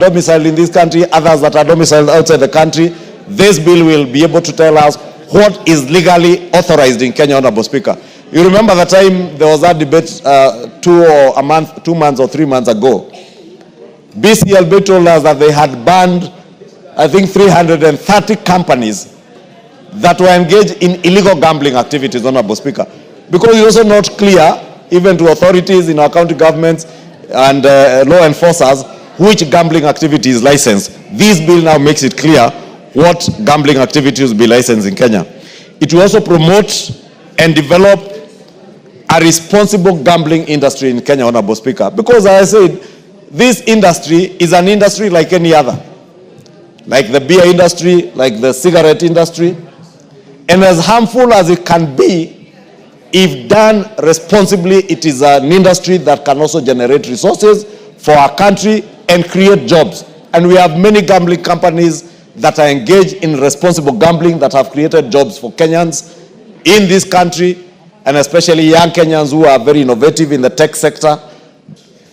domiciled in this country, others that are domiciled outside the country. This bill will be able to tell us what is legally authorized in Kenya, Honorable Speaker. You remember the time there was that debate 2 months or 3 months ago. BCLB told us that they had banned, I think, 330 companies that were engaged in illegal gambling activities, Honorable Speaker. Because it's also not clear, even to authorities in our county governments and law enforcers, which gambling activity is licensed. This bill now makes it clear what gambling activities will be licensed in Kenya. It will also promote and develop a responsible gambling industry in Kenya, Honorable Speaker. Because as I said, this industry is an industry like any other. Like the beer industry, like the cigarette industry. And as harmful as it can be, if done responsibly, it is an industry that can also generate resources for our country and create jobs. And we have many gambling companies that are engaged in responsible gambling that have created jobs for Kenyans in this country, and especially young Kenyans who are very innovative in the tech sector.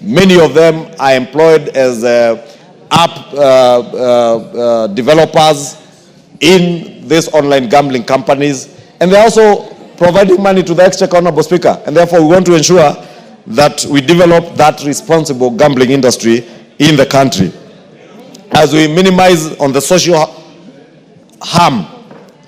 Many of them are employed as app developers in these online gambling companies, and they're also providing money to the exchequer, Honorable Speaker. And therefore, we want to ensure that we develop that responsible gambling industry in the country, as we minimize on the social harm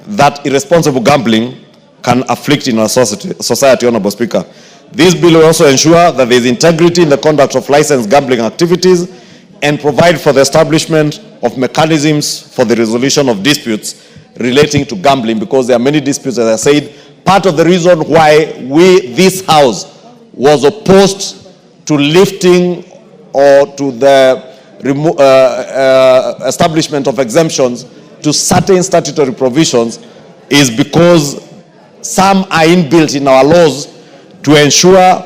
that irresponsible gambling can afflict in our society, Honorable Speaker. This bill will also ensure that there is integrity in the conduct of licensed gambling activities and provide for the establishment of mechanisms for the resolution of disputes relating to gambling, because there are many disputes, as I said. Part of the reason why this House was opposed to lifting or to the establishment of exemptions to certain statutory provisions is because some are inbuilt in our laws to ensure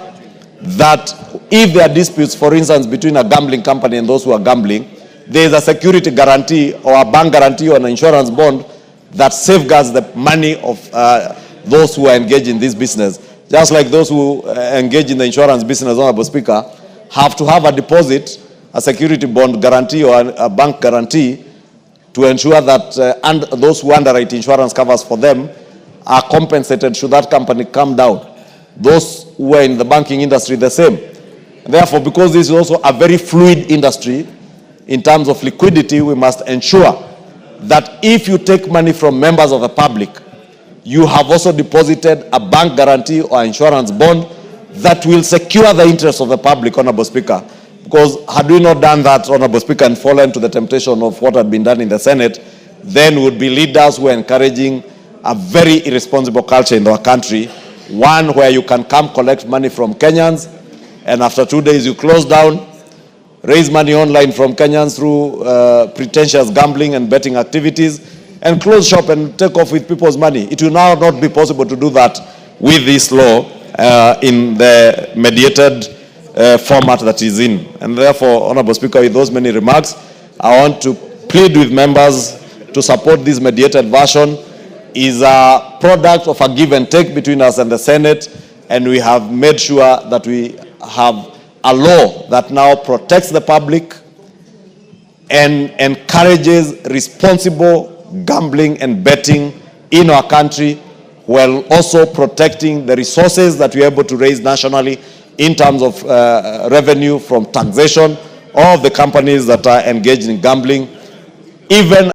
that if there are disputes, for instance, between a gambling company and those who are gambling, there is a security guarantee or a bank guarantee or an insurance bond that safeguards the money of those who are engaged in this business. Just like those who engage in the insurance business, Honorable Speaker, have to have a deposit, a security bond guarantee or a bank guarantee to ensure that and those who underwrite insurance covers for them are compensated should that company come down. Those who are in the banking industry, the same. Therefore, because this is also a very fluid industry in terms of liquidity, we must ensure that if you take money from members of the public, you have also deposited a bank guarantee or insurance bond that will secure the interests of the public, Honorable Speaker. Because had we not done that, Honorable Speaker, and fallen to the temptation of what had been done in the Senate, then would be leaders who are encouraging a very irresponsible culture in our country, one where you can come collect money from Kenyans, and after 2 days you close down, raise money online from Kenyans through pretentious gambling and betting activities, and close shop and take off with people's money. It will now not be possible to do that with this law in the mediated format that is in. And therefore, Honorable Speaker, with those many remarks, I want to plead with members to support this mediated version. Is a product of a give and take between us and the Senate, and we have made sure that we have a law that now protects the public and encourages responsible gambling and betting in our country, while also protecting the resources that we are able to raise nationally in terms of revenue from taxation of the companies that are engaged in gambling, even